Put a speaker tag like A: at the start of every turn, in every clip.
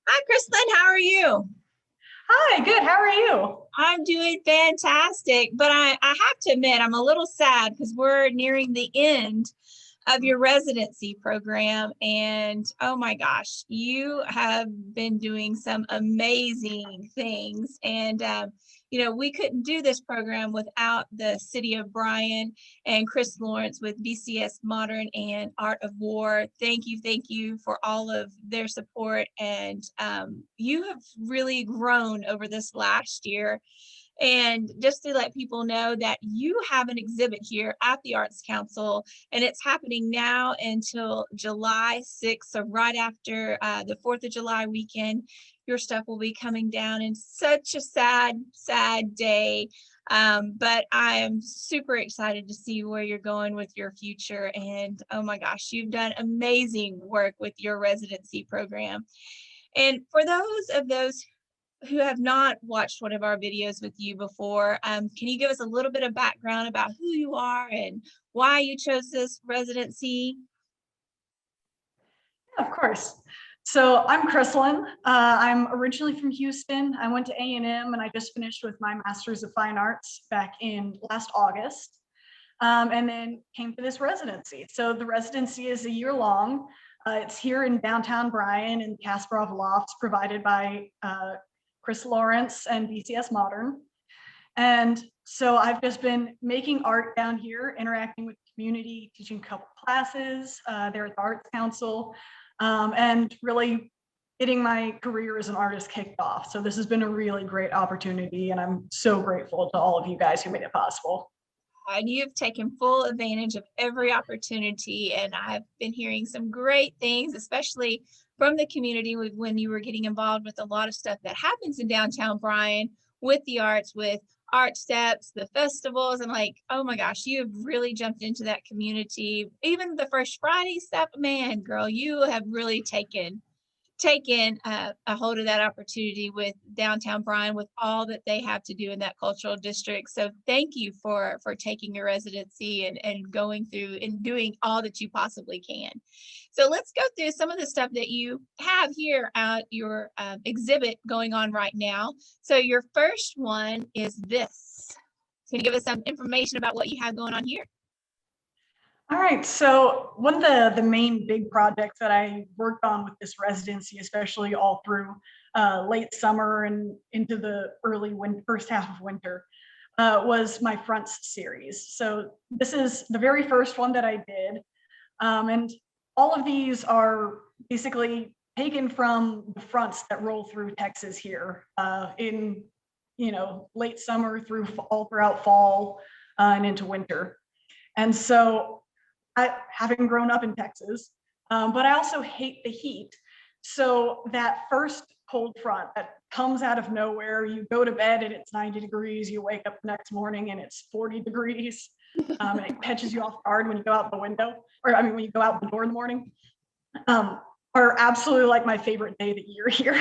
A: Hi, Krislyn. How are you?
B: Hi, good. How are you?
A: I'm doing fantastic, but I have to admit, I'm a little sad because we're nearing the end of your residency program. And oh my gosh, you have been doing some amazing things. And, we couldn't do this program without the city of Bryan and Chris Lawrence with BCS Modern and Art of War. Thank you for all of their support. And you have really grown over this last year. And just to let people know that you have an exhibit here at the Arts Council, and it's happening now until July 6th. So right after the 4th of July weekend, your stuff will be coming down in such a sad, sad day. But I am super excited to see where you're going with your future. And oh my gosh, you've done amazing work with your residency program. And for those who have not watched one of our videos with you before, can you give us a little bit of background about who you are and why you chose this residency?
B: Yeah, of course. So I'm Krislyn. I'm originally from Houston. I went to A&M and I just finished with my Master's of Fine Arts back in last August, and then came to this residency. So the residency is a year long. It's here in downtown Bryan in Kasparov Lofts, provided by Chris Lawrence and BCS Modern. And so I've just been making art down here, interacting with the community, teaching a couple classes there at the Arts Council, and really getting my career as an artist kicked off. So this has been a really great opportunity, and I'm so grateful to all of you guys who made it possible.
A: And you have taken full advantage of every opportunity. And I've been hearing some great things, especially from the community when you were getting involved with a lot of stuff that happens in downtown Bryan with the arts, with art steps, the festivals. I'm like, oh my gosh, you have really jumped into that community. Even the First Friday stuff, man, girl, you have really taken a hold of that opportunity with downtown Bryan with all that they have to do in that cultural district. So thank you for taking your residency and going through and doing all that you possibly can. So let's go through some of the stuff that you have here at your exhibit going on right now. So your first one is this. Can you give us some information about what you have going on here?
B: All right, so one of the main big projects that I worked on with this residency, especially all through late summer and into the first half of winter, was my fronts series. So this is the very first one that I did. And all of these are basically taken from the fronts that roll through Texas here in late summer through all throughout fall and into winter. And so having grown up in Texas, but I also hate the heat. So that first cold front that comes out of nowhere, you go to bed and it's 90 degrees, you wake up the next morning and it's 40 degrees, and it catches you off guard when you go out the window, or I mean, when you go out the door in the morning, are absolutely like my favorite day of the year here.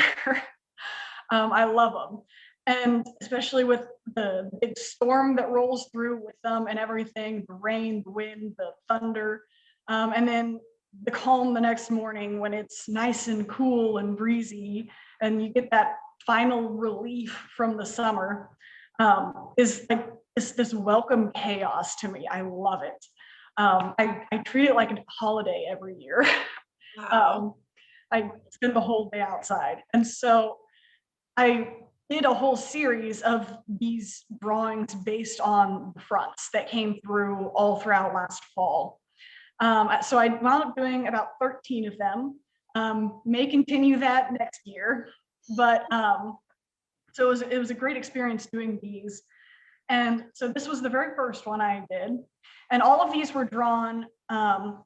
B: I love them. And especially with the big storm that rolls through with them and everything, the rain, the wind, the thunder, and then the calm the next morning when it's nice and cool and breezy, and you get that final relief from the summer, is like this welcome chaos to me. I love it. I treat it like a holiday every year.
A: Wow.
B: I spend the whole day outside. And so I did a whole series of these drawings based on fronts that came through all throughout last fall. So I wound up doing about 13 of them. May continue that next year, but so it was a great experience doing these. And so this was the very first one I did, and all of these were drawn on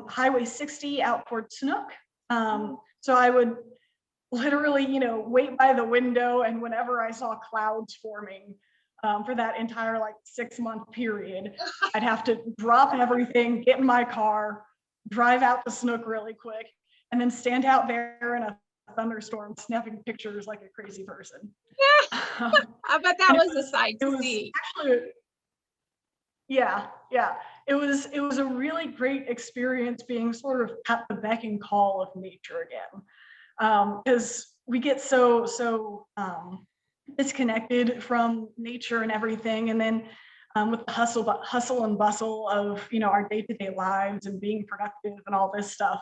B: Highway 60 out toward Snook. So I would literally, wait by the window, and whenever I saw clouds forming for that entire like 6-month period, I'd have to drop everything, get in my car, drive out to Snook really quick, and then stand out there in a thunderstorm snapping pictures like a crazy person.
A: I bet that
B: And
A: was a sight
B: it
A: to
B: was
A: see.
B: actually, yeah, yeah. It was a really great experience being sort of at the beck and call of nature again. because we get so disconnected from nature and everything, and then with the hustle and bustle of our day-to-day lives and being productive and all this stuff.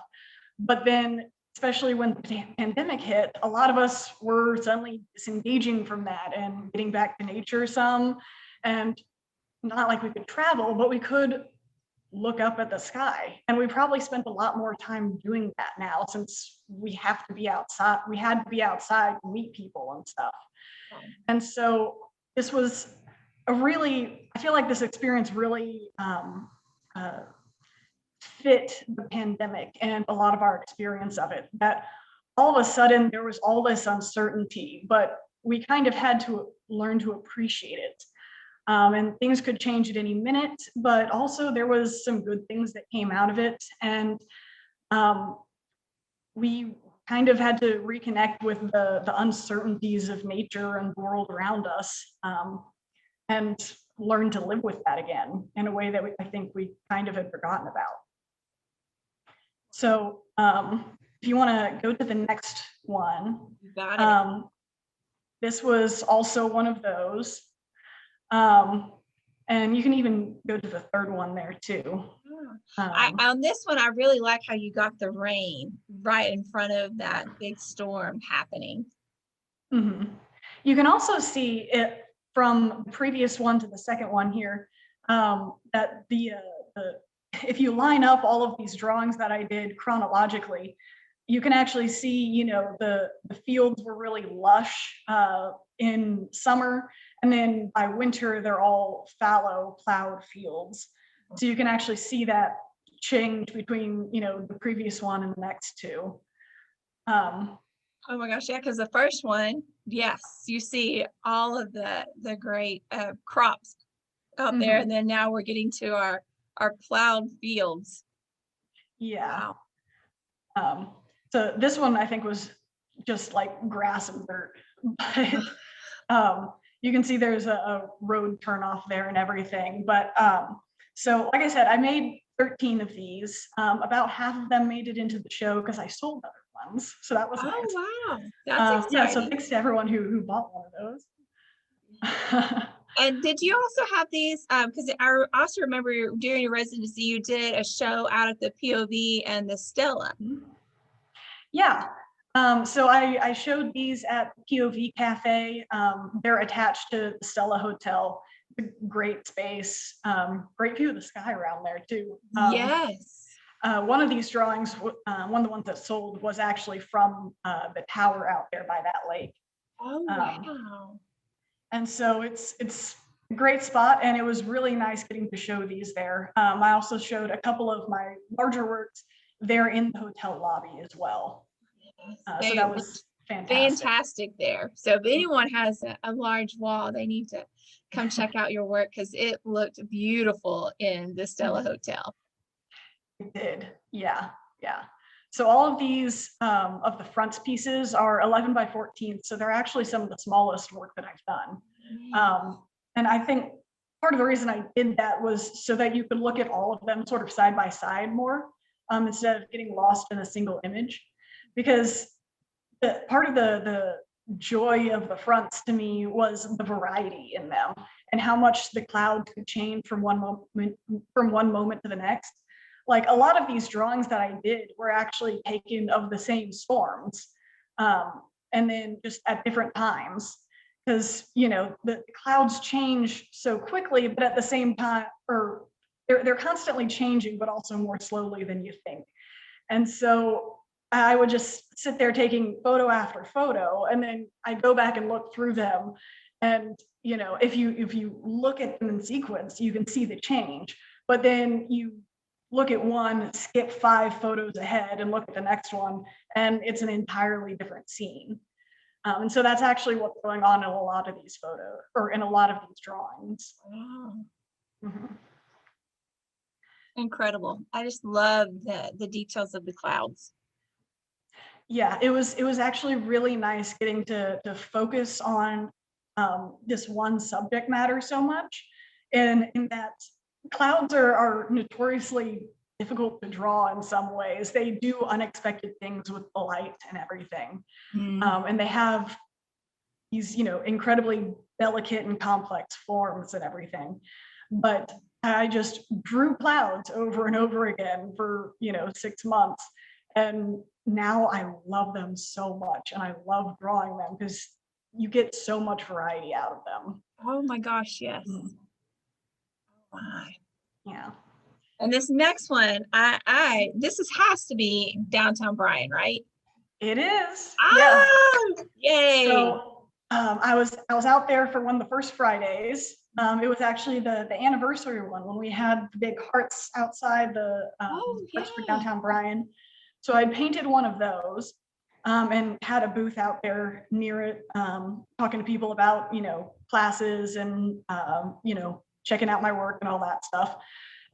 B: But then, especially when the pandemic hit, a lot of us were suddenly disengaging from that and getting back to nature some. And not like we could travel, but we could look up at the sky. And we probably spent a lot more time doing that now, since we have to be outside. We had to be outside to meet people and stuff. And so this was I feel like this experience really fit the pandemic and a lot of our experience of it, that all of a sudden there was all this uncertainty, but we kind of had to learn to appreciate it. And things could change at any minute, but also there was some good things that came out of it. And we kind of had to reconnect with the uncertainties of nature and the world around us, and learn to live with that again in a way that I think we kind of had forgotten about. So if you want to go to the next one.
A: You got it.
B: This was also one of those. And you can even go to the third one there too.
A: On this one, I really like how you got the rain right in front of that big storm happening.
B: Mm-hmm. You can also see it from the previous one to the second one here, that if you line up all of these drawings that I did chronologically, you can actually see, the fields were really lush in summer, and then by winter they're all fallow plowed fields. So you can actually see that change between the previous one and the next two.
A: Oh my gosh, yeah, because the first one, yes, you see all of the great crops out there, and then now we're getting to our plowed fields.
B: Yeah. Wow. So this one I think was just like grass and dirt, but you can see there's a road turnoff there and everything. But so like I said, I made 13 of these. About half of them made it into the show because I sold other ones, so that was nice.
A: Wow, that's exciting.
B: Yeah, so thanks to everyone who bought one of those.
A: And did you also have these, because I also remember during your residency, you did a show out at the POV and the Stella.
B: Yeah, so I showed these at the POV Cafe. They're attached to the Stella Hotel. Great space, great view of the sky around there too.
A: Yes.
B: One of these drawings, one of the ones that sold, was actually from the tower out there by that lake.
A: Oh, wow.
B: And so it's a great spot, and it was really nice getting to show these there. I also showed a couple of my larger works there in the hotel lobby as well. So that was
A: fantastic there. So if anyone has a large wall, they need to come check out your work, because it looked beautiful in the Stella Hotel.
B: It did, yeah. So all of these of the front pieces are 11 by 14, so they're actually some of the smallest work that I've done. And I think part of the reason I did that was so that you could look at all of them sort of side by side more, instead of getting lost in a single image. Because part of the joy of the fronts to me was the variety in them and how much the clouds could change from one moment to the next. Like a lot of these drawings that I did were actually taken of the same storms, and then just at different times, because the clouds change so quickly, but at the same time, or they're constantly changing, but also more slowly than you think. And so I would just sit there taking photo after photo, and then I go back and look through them. And if you look at them in sequence, you can see the change. But then you look at one, skip 5 photos ahead, and look at the next one, and it's an entirely different scene. And so that's actually what's going on in a lot of these photos, or in a lot of these drawings.
A: Wow.
B: Mm-hmm.
A: Incredible. I just love the details of the clouds.
B: Yeah, it was actually really nice getting to focus on this one subject matter so much, and in that clouds are notoriously difficult to draw in some ways. They do unexpected things with the light and everything. And they have these, incredibly delicate and complex forms and everything. But I just drew clouds over and over again for, 6 months. And now I love them so much. And I love drawing them because you get so much variety out of them.
A: Oh my gosh, yes. Oh my.
B: Yeah.
A: And this next one, this has to be downtown Bryan, right?
B: It is.
A: Ah,
B: Yeah.
A: yay.
B: So I was out there for one of the first Fridays. It was actually the anniversary one when we had the big hearts outside the Hearts for Downtown Bryan. So I painted one of those and had a booth out there near it, talking to people about, classes and, checking out my work and all that stuff.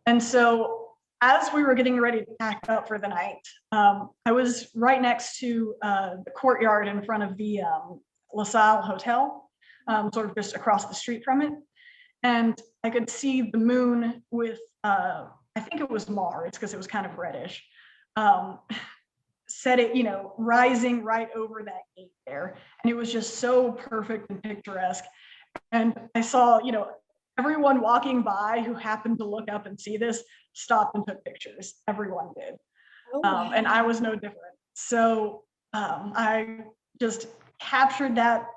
B: And so as we were getting ready to pack up for the night, I was right next to the courtyard in front of the LaSalle Hotel, sort of just across the street from it. And I could see the moon with, I think it was Mars because it was kind of reddish, set it, rising right over that gate there. And it was just so perfect and picturesque. And I saw, everyone walking by who happened to look up and see this stopped and took pictures. Everyone did.
A: Oh, wow.
B: And I was no different. So I just captured that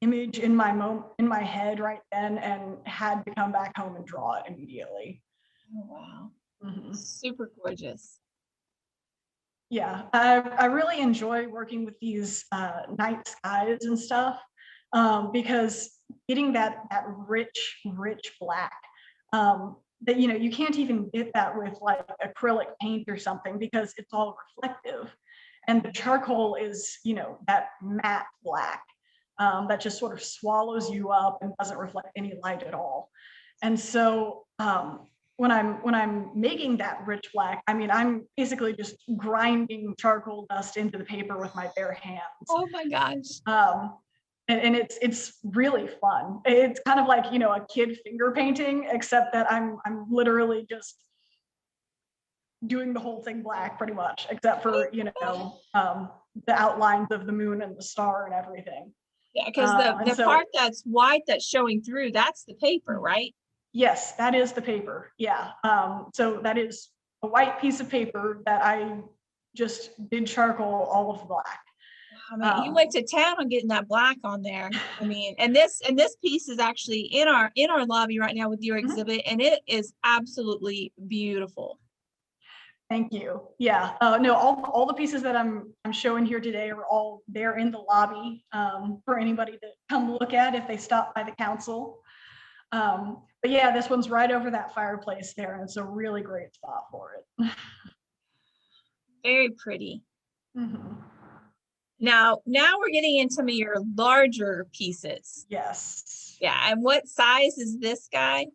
B: image in my head right then and had to come back home and draw it immediately.
A: Oh, wow. Super gorgeous.
B: Yeah, I really enjoy working with these night skies and stuff because getting that rich black that you can't even get that with like acrylic paint or something because it's all reflective, and the charcoal is that matte black that just sort of swallows you up and doesn't reflect any light at all. And so when I'm making that rich black, I mean, I'm basically just grinding charcoal dust into the paper with my bare hands.
A: Oh my gosh.
B: And it's really fun. It's kind of like, a kid finger painting, except that I'm literally just doing the whole thing black pretty much, except for, the outlines of the moon and the star and everything.
A: Yeah, because the part that's white that's showing through, that's the paper, right?
B: Yes, that is the paper. Yeah. So that is a white piece of paper that I just did charcoal all of the black.
A: I mean, you went to town on getting that black on there. I mean, and this piece is actually in our lobby right now with your exhibit, and it is absolutely beautiful.
B: Thank you. Yeah. No, all the pieces that I'm showing here today are all there in the lobby for anybody to come look at if they stop by the council. But yeah, this one's right over that fireplace there, and it's a really great spot for it.
A: Very pretty. Now we're getting into some of your larger pieces.
B: Yes.
A: Yeah, and what size is this guy?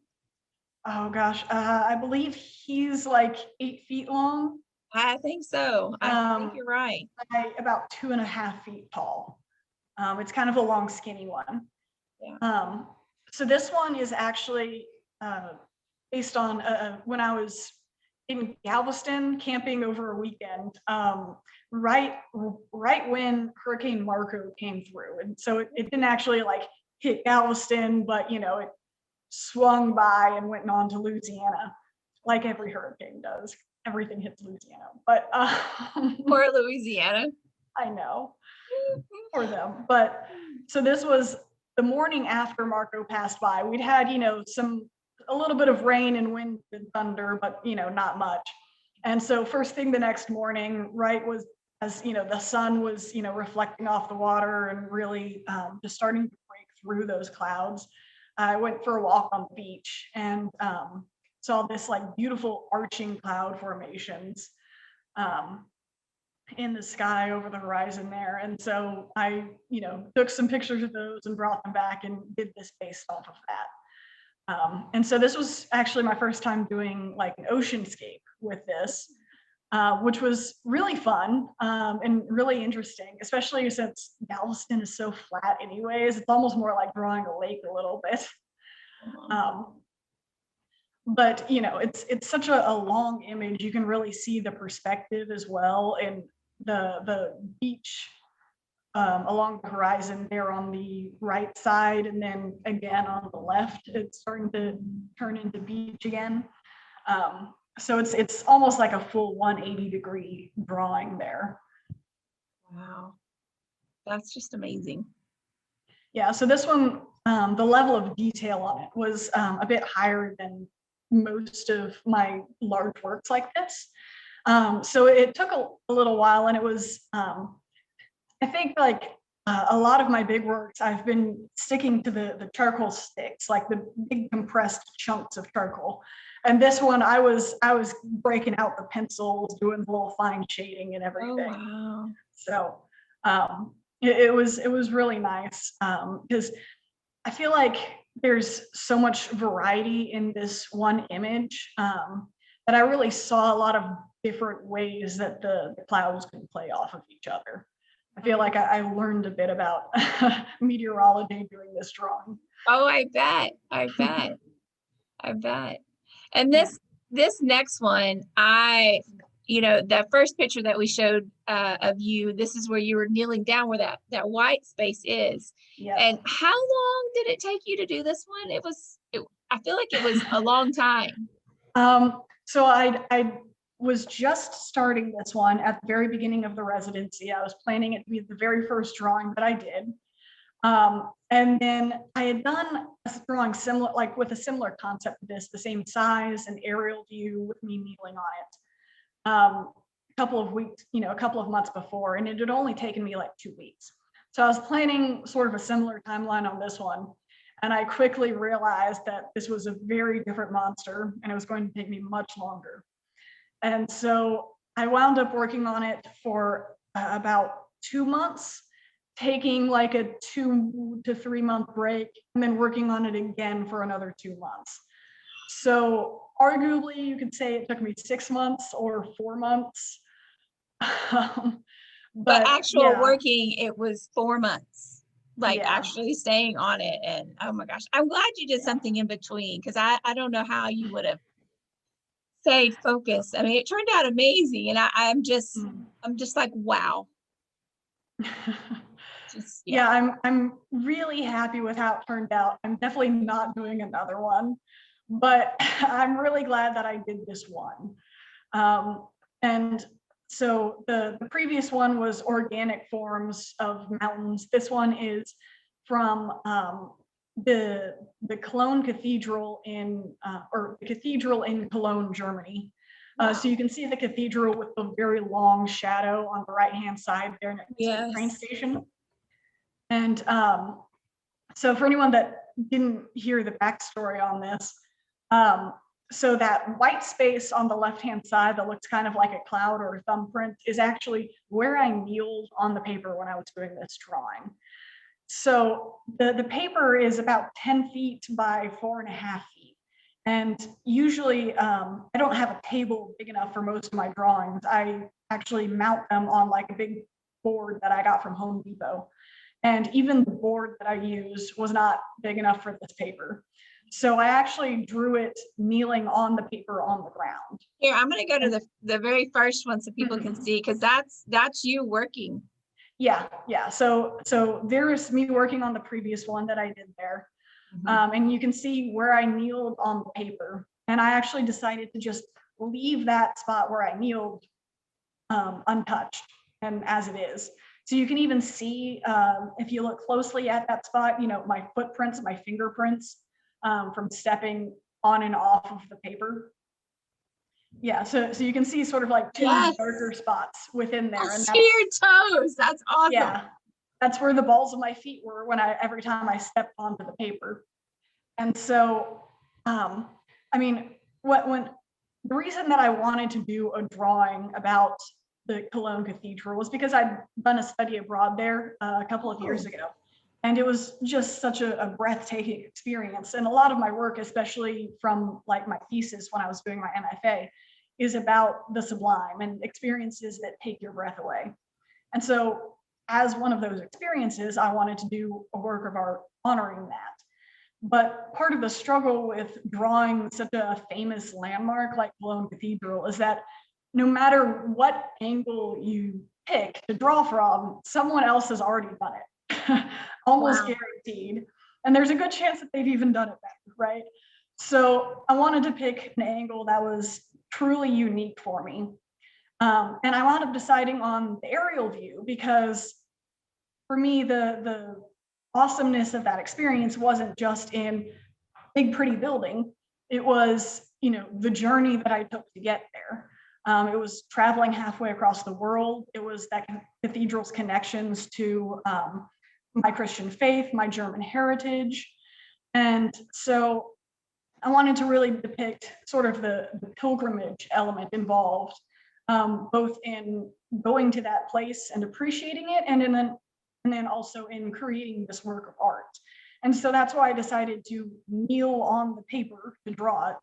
B: Oh gosh, I believe he's like 8 feet long.
A: I think so. I think you're right.
B: About 2.5 feet tall. It's kind of a long, skinny one.
A: Yeah.
B: So this one is actually based on when I was in Galveston camping over a weekend, right when Hurricane Marco came through. And so it didn't actually like hit Galveston, but it swung by and went on to Louisiana, like every hurricane does. Everything hits Louisiana, but
A: poor Louisiana.
B: I know, for them. But so this was the morning after Marco passed by. We'd had a little bit of rain and wind and thunder, but not much. And so first thing the next morning, right, was as the sun was reflecting off the water and really just starting to break through those clouds. I went for a walk on the beach and saw this like beautiful arching cloud formations in the sky over the horizon there. And so I, took some pictures of those and brought them back and did this based off of that. And so this was actually my first time doing like an oceanscape with this, which was really fun and really interesting, especially since Galveston is so flat anyways. It's almost more like drawing a lake a little bit. but you know, it's such a long image. You can really see the perspective as well, and the beach along the horizon there on the right side, and then again on the left, it's starting to turn into beach again. So it's almost like a full 180-degree drawing there.
A: Wow, that's just amazing.
B: Yeah, so this one, the level of detail on it was a bit higher than most of my large works like this. So it took a little while, and it was, I think, like a lot of my big works, I've been sticking to the charcoal sticks, like the big compressed chunks of charcoal. And this one, I was breaking out the pencils, doing the little fine shading and everything.
A: Oh, wow.
B: So it was really nice, because I feel like there's so much variety in this one image, that I really saw a lot of different ways that the clouds can play off of each other. I feel like I learned a bit about meteorology doing this drawing.
A: Oh, I bet. I bet. I bet. And this next one, the first picture that we showed of you, this is where you were kneeling down where that white space is.
B: Yeah.
A: And how long did it take you to do this one? I feel like it was a long time.
B: So I was just starting this one at the very beginning of the residency. I was planning it to be the very first drawing that I did. And then I had done a drawing similar, like with a similar concept to this, the same size and aerial view with me kneeling on it, a couple of weeks, a couple of months before, and it had only taken me like 2 weeks. So I was planning sort of a similar timeline on this one. And I quickly realized that this was a very different monster, and it was going to take me much longer. And so I wound up working on it for about 2 months, taking like a 2 to 3 month break, and then working on it again for another 2 months. So arguably you could say it took me 6 months or 4 months.
A: But actual working, it was 4 months, like actually staying on it. And oh my gosh, I'm glad you did something in between, because I don't know how you would have stayed focused. I mean, it turned out amazing, and I'm just like, wow.
B: I'm really happy with how it turned out. I'm definitely not doing another one, but I'm really glad that I did this one. And so the previous one was organic forms of mountains. This one is from the Cologne Cathedral or the cathedral in Cologne, Germany. So you can see the cathedral with the very long shadow on the right-hand side there next to the train station. And so for anyone that didn't hear the backstory on this, so that white space on the left-hand side that looks kind of like a cloud or a thumbprint is actually where I kneeled on the paper when I was doing this drawing. So the paper is about 10 feet by 4.5 feet. And usually I don't have a table big enough for most of my drawings. I actually mount them on like a big board that I got from Home Depot. And even the board that I used was not big enough for this paper. So I actually drew it kneeling on the paper on the ground.
A: Here, I'm going to go to the very first one so people can see, because that's you working.
B: Yeah. So there is me working on the previous one that I did there. And you can see where I kneeled on the paper. And I actually decided to just leave that spot where I kneeled untouched and as it is. So you can even see, if you look closely at that spot, my footprints, my fingerprints from stepping on and off of the paper. Yeah, so you can see sort of like two darker spots within there.
A: And see your toes. That's awesome.
B: Yeah, that's where the balls of my feet were every time I stepped onto the paper. And so, I mean, when the reason that I wanted to do a drawing about the Cologne Cathedral was because I'd done a study abroad there a couple of years ago. And it was just such a breathtaking experience. And a lot of my work, especially from like my thesis when I was doing my MFA, is about the sublime and experiences that take your breath away. And so as one of those experiences, I wanted to do a work of art honoring that. But part of the struggle with drawing such a famous landmark like Cologne Cathedral is that no matter what angle you pick to draw from, someone else has already done it, almost
A: Wow.
B: guaranteed. And there's a good chance that they've even done it better, right? So I wanted to pick an angle that was truly unique for me. And I wound up deciding on the aerial view because for me, the awesomeness of that experience wasn't just in big, pretty building. It was, the journey that I took to get there. It was traveling halfway across the world. It was that cathedral's connections to my Christian faith, my German heritage. And so I wanted to really depict sort of the pilgrimage element involved, both in going to that place and appreciating it, and then also in creating this work of art. And so that's why I decided to kneel on the paper to draw it,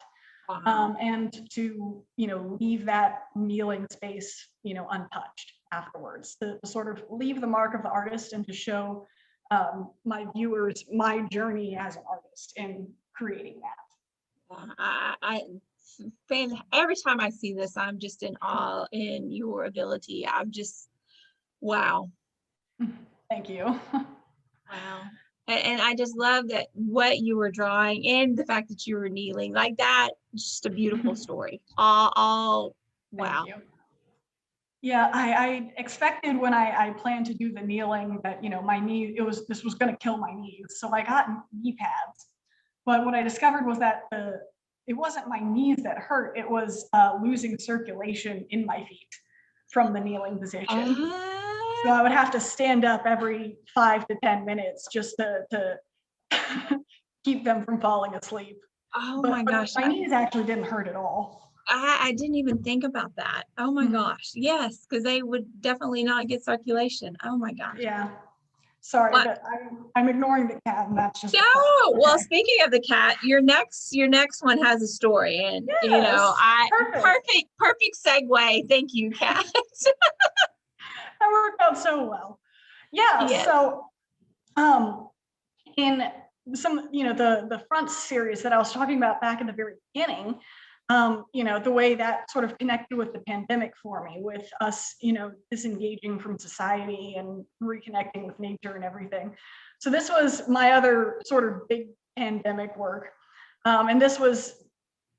A: Wow.
B: and to leave that kneeling space untouched afterwards, to sort of leave the mark of the artist and to show my viewers my journey as an artist in creating that.
A: Every time I see this, I'm just in awe in your ability. I'm just, wow.
B: Thank you.
A: Wow. And I just love that what you were drawing and the fact that you were kneeling like that. Just a beautiful story. All
B: Thank
A: wow.
B: you. Yeah, I expected when I planned to do the kneeling that my knee, this was going to kill my knees, so I got knee pads. But what I discovered was that it wasn't my knees that hurt; it was losing circulation in my feet from the kneeling position. So I would have to stand up every 5 to 10 minutes just to keep them from falling asleep.
A: Oh
B: But
A: my gosh.
B: my knees actually didn't hurt at all.
A: I didn't even think about that. Oh my
B: Mhm.
A: gosh. Yes, because they would definitely not get circulation. Oh my gosh.
B: Yeah. Sorry,
A: What?
B: but I'm ignoring the cat, and that's just
A: No.
B: a fact.
A: Well,
B: Okay.
A: speaking of the cat, your next one has a story, and
B: Yes.
A: I
B: Perfect.
A: perfect segue. Thank you, Kat.
B: That worked out so well. Yeah.
A: Yes.
B: So, in some, the front series that I was talking about back in the very beginning, the way that sort of connected with the pandemic for me, with us, disengaging from society and reconnecting with nature and everything. So this was my other sort of big pandemic work. And this was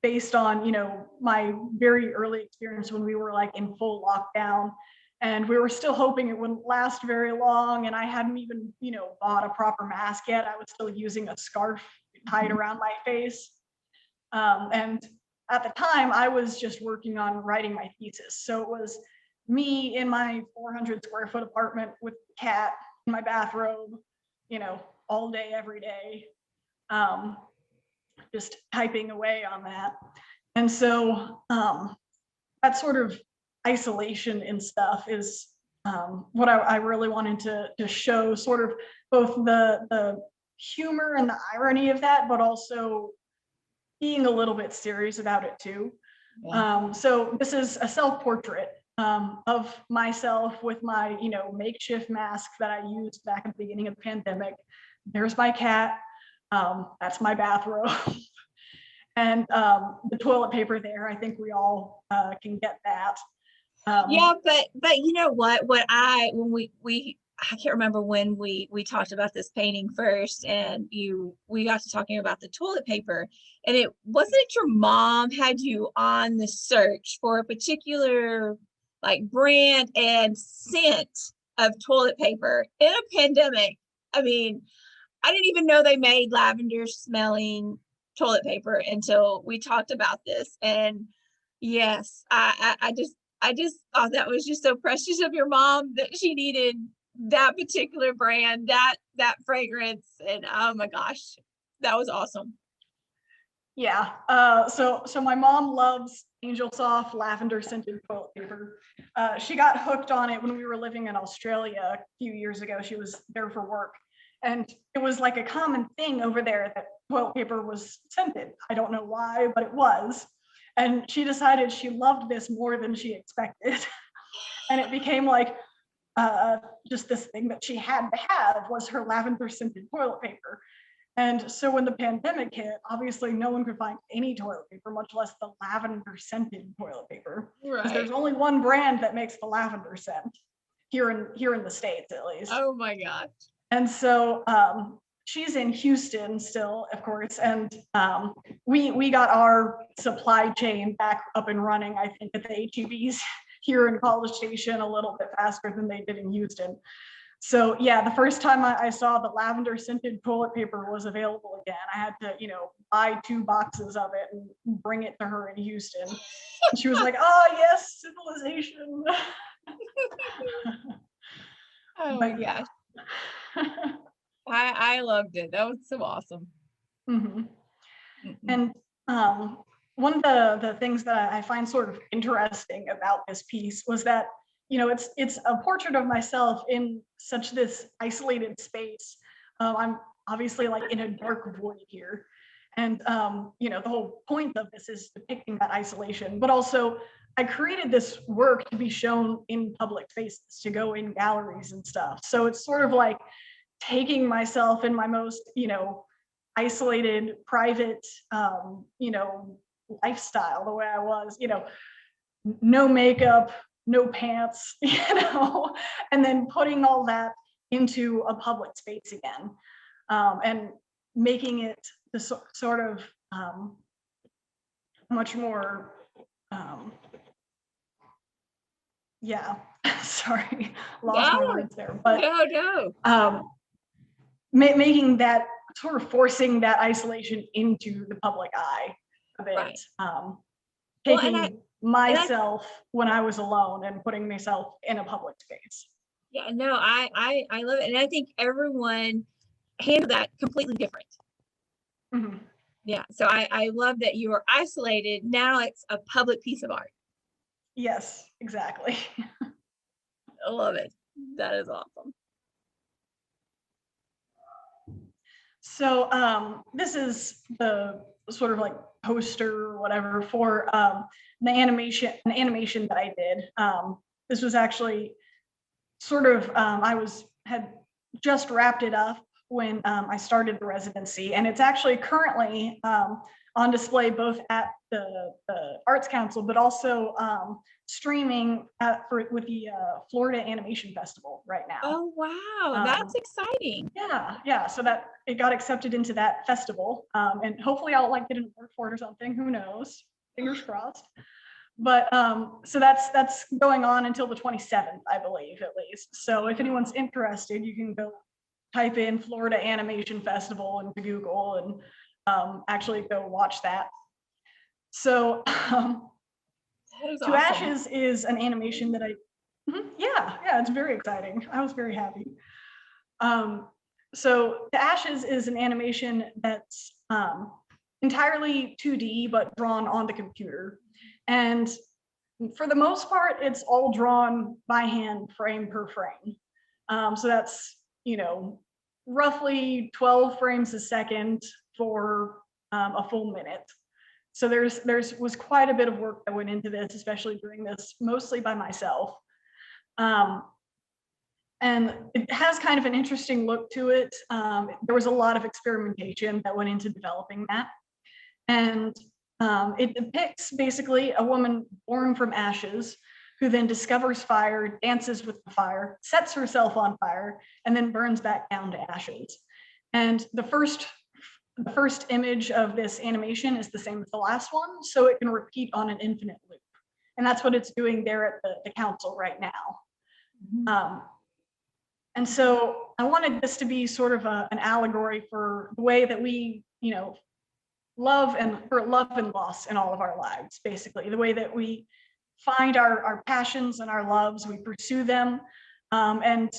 B: based on, my very early experience when we were like in full lockdown and we were still hoping it wouldn't last very long. And I hadn't even, bought a proper mask yet. I was still using a scarf tied around my face. And at the time, I was just working on writing my thesis. So it was me in my 400 square foot apartment with the cat in my bathrobe, all day, every day, just typing away on that. And so that sort of isolation and stuff is what I really wanted to show, sort of both the humor and the irony of that, but also being a little bit serious about it too.
A: Yeah.
B: So this is a self-portrait of myself with my, makeshift mask that I used back at the beginning of the pandemic. There's my cat. That's my bathrobe. And the toilet paper there, I think we all can get that.
A: Yeah, but you know what when we I can't remember when we talked about this painting first, and we got to talking about the toilet paper, and it wasn't your mom had you on the search for a particular like brand and scent of toilet paper in a pandemic. I mean, I didn't even know they made lavender smelling toilet paper until we talked about this. And yes, I just thought that was just so precious of your mom that she needed that particular brand, that fragrance. And oh my gosh, that was awesome.
B: Yeah. So my mom loves Angel Soft lavender scented toilet paper. She got hooked on it when we were living in Australia a few years ago. She was there for work, and it was like a common thing over there that toilet paper was scented. I don't know why, but it was. And she decided she loved this more than she expected, and it became like just this thing that she had to have was her lavender scented toilet paper. And so when the pandemic hit, obviously no one could find any toilet paper, much less the lavender scented toilet paper. Because
A: Right.
B: there's only one brand that makes the lavender scent here in the States, at least.
A: Oh my gosh.
B: And so she's in Houston still, of course, and we got our supply chain back up and running, I think, at the HEBs here in College Station a little bit faster than they did in Houston. So yeah, the first time I saw the lavender scented toilet paper was available again, I had to, buy 2 boxes of it and bring it to her in Houston. And she was like, "Oh yes, civilization."
A: Oh my gosh. I loved it. That was so awesome.
B: Mm-hmm.
A: Mhm.
B: And one of the things that I find sort of interesting about this piece was that, it's a portrait of myself in such this isolated space. I'm obviously like in a dark void here. And, the whole point of this is depicting that isolation, but also I created this work to be shown in public spaces, to go in galleries and stuff. So it's sort of like taking myself in my most, isolated, private, lifestyle, the way I was, no makeup, no pants, and then putting all that into a public space again, and making it the sort of much more, yeah, sorry, lost my
A: No,
B: words there, but
A: no.
B: making that sort of forcing that isolation into the public eye a bit,
A: Right. Well,
B: taking myself when I was alone and putting myself in a public space.
A: yeah, no, I love it. And I think everyone handled that completely different.
B: Mhm.
A: Yeah. So I love that you were isolated. Now it's a public piece of art.
B: Yes, exactly.
A: I love it. That is awesome.
B: So this is the sort of like poster or whatever for an animation that I did. This was actually sort of had just wrapped it up when I started the residency, and it's actually currently on display both at the Arts Council, but also streaming with the Florida Animation Festival right now.
A: Oh, wow. That's exciting.
B: Yeah. So that it got accepted into that festival, and hopefully I'll like get an award for it or something. Who knows? Fingers crossed. But so that's going on until the 27th, I believe, at least. So if anyone's interested, you can go type in Florida Animation Festival into Google and actually go watch that. So
A: That is
B: To
A: awesome.
B: Ashes is an animation that yeah, it's very exciting. I was very happy. So To Ashes is an animation that's entirely 2D, but drawn on the computer. And for the most part, it's all drawn by hand, frame per frame. So that's, roughly 12 frames a second for a full minute. So was quite a bit of work that went into this, especially doing this mostly by myself. And it has kind of an interesting look to it. There was a lot of experimentation that went into developing that. And it depicts basically a woman born from ashes who then discovers fire, dances with the fire, sets herself on fire, and then burns back down to ashes. And the first image of this animation is the same as the last one, so it can repeat on an infinite loop. And that's what it's doing there at the council right now.
A: Mhm.
B: And so I wanted this to be sort of an allegory for the way that we, love and loss in all of our lives, basically. The way that we find our passions and our loves, we pursue them. And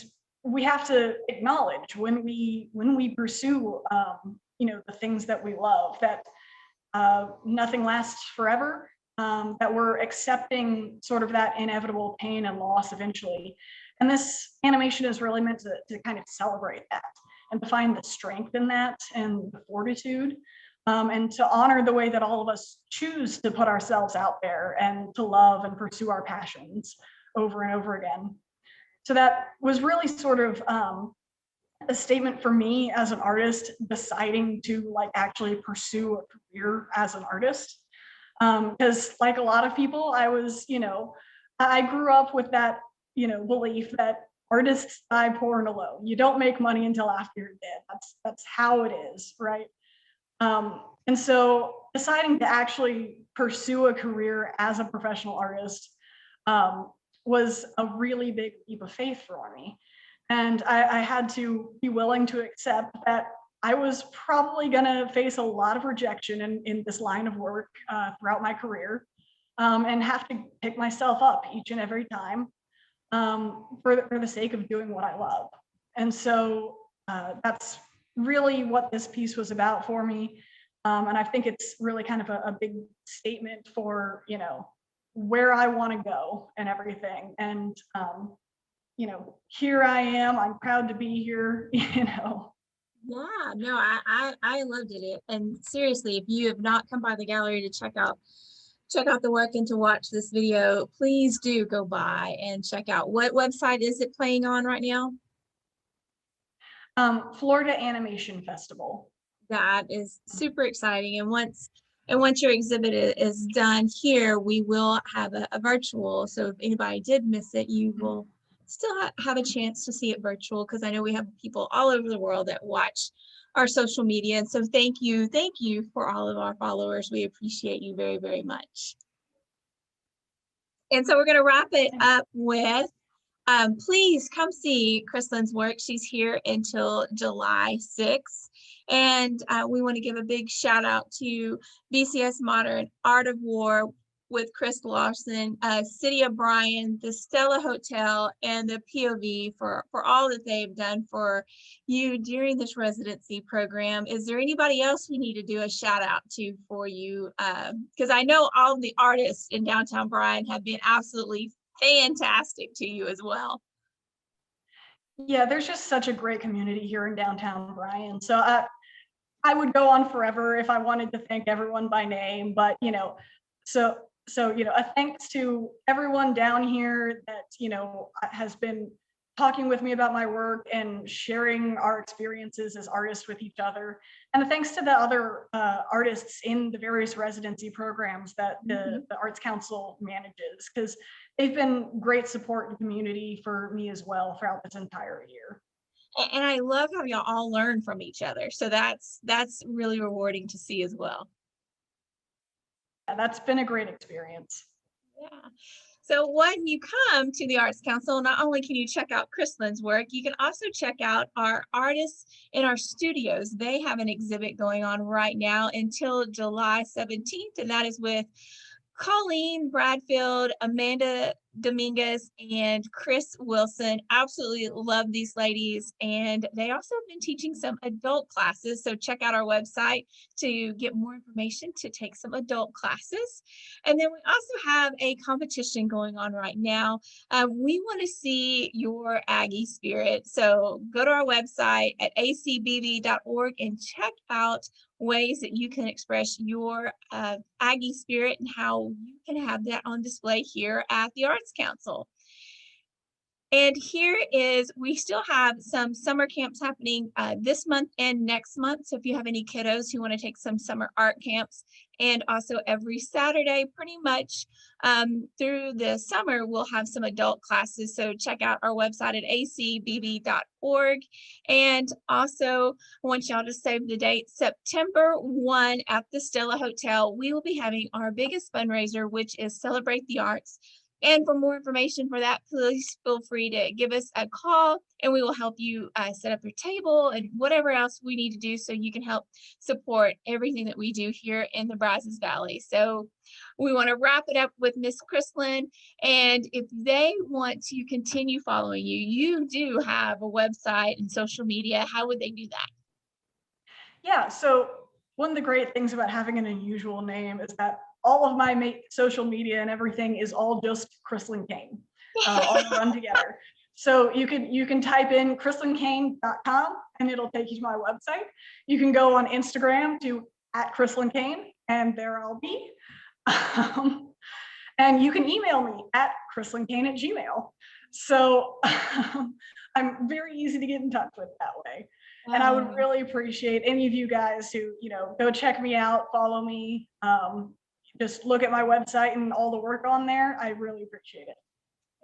B: we have to acknowledge when we pursue, the things that we love, that nothing lasts forever, that we're accepting sort of that inevitable pain and loss eventually. And this animation is really meant to kind of celebrate that and to find the strength in that and the fortitude, and to honor the way that all of us choose to put ourselves out there and to love and pursue our passions over and over again. So that was really sort of a statement for me as an artist deciding to like actually pursue a career as an artist. Because like a lot of people, I was, I grew up with that, belief that artists die poor and alone. You don't make money until after you're dead. That's how it is, right? And so deciding to actually pursue a career as a professional artist was a really big leap of faith for me. And I had to be willing to accept that I was probably going to face a lot of rejection in this line of work throughout my career, and have to pick myself up each and every time for the sake of doing what I love. And so that's really what this piece was about for me. And I think it's really kind of a big statement for, where I want to go and everything. And, here I am, I'm proud to be here,
A: Yeah, no, I loved it. And seriously, if you have not come by the gallery to check out the work and to watch this video, please do go by and check out. What website is it playing on right now?
B: Florida Animation Festival.
A: That is super exciting. And once your exhibit is done here, we will have a virtual. So if anybody did miss it, you will still have a chance to see it virtual, because I know we have people all over the world that watch our social media. And so thank you for all of our followers. We appreciate you very, very much. And so we're going to wrap it up with, please come see Krislyn's work. She's here until July 6th. And we want to give a big shout out to BCS Modern, Art of War with Chris Lawson, City of Bryan, the Stella Hotel, and the POV for all that they've done for you during this residency program. Is there anybody else we need to do a shout out to for you? Because I know all of the artists in downtown Bryan have been absolutely fantastic to you as well.
B: Yeah, there's just such a great community here in downtown Bryan. So I would go on forever if I wanted to thank everyone by name, but so a thanks to everyone down here that has been talking with me about my work and sharing our experiences as artists with each other, and thanks to the other artists in the various residency programs that the Arts Council manages, because they've been great support and community for me as well throughout this entire year.
A: And I love how y'all all learn from each other. So that's really rewarding to see as well.
B: Yeah, that's been a great experience.
A: Yeah. So when you come to the Arts Council, not only can you check out Krislyn's work, you can also check out our artists in our studios. They have an exhibit going on right now until July 17th, and that is with Colleen Bradfield, Amanda Dominguez, and Chris Wilson. Absolutely love these ladies. And they also have been teaching some adult classes. So check out our website to get more information to take some adult classes. And then we also have a competition going on right now. We want to see your Aggie spirit. So go to our website at acbv.org and check out ways that you can express your Aggie spirit and how you can have that on display here at the Arts Council. And here is, we still have some summer camps happening this month and next month. So if you have any kiddos who want to take some summer art camps, and also every Saturday, pretty much through the summer, we'll have some adult classes. So check out our website at acbv.org. And also, I want y'all to save the date, September 1 at the Stella Hotel, we will be having our biggest fundraiser, which is Celebrate the Arts. And for more information for that, please feel free to give us a call, and we will help you set up your table and whatever else we need to do so you can help support everything that we do here in the Brazos Valley. So we want to wrap it up with Miss Krislyn. And if they want to continue following you, you do have a website and social media. How would they do that?
B: Yeah, so one of the great things about having an unusual name is that all of my social media and everything is all just Krislyn Koehn, all run together. So you can type in KrislynKoehn.com and it'll take you to my website. You can go on Instagram to @KrislynKoehn, and there I'll be. And you can email me at KrislynKoehn@gmail.com. So I'm very easy to get in touch with that way. And I would really appreciate any of you guys who, go check me out, follow me, just look at my website and all the work on there. I really appreciate it.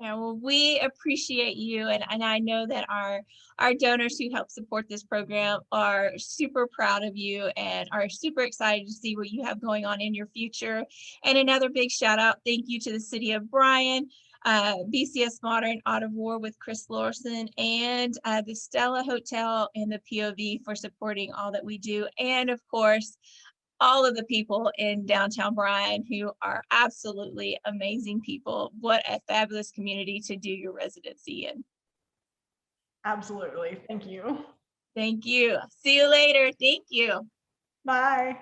A: Yeah, well, we appreciate you, and I know that our donors who help support this program are super proud of you and are super excited to see what you have going on in your future. And another big shout out, thank you to the City of Bryan, BCS Modern Art of War with Chris Lorson, and the Stella Hotel and the POV for supporting all that we do, and of course, all of the people in downtown Bryan who are absolutely amazing people. What a fabulous community to do your residency in.
B: Absolutely. Thank you.
A: Thank you. See you later. Thank you.
B: Bye.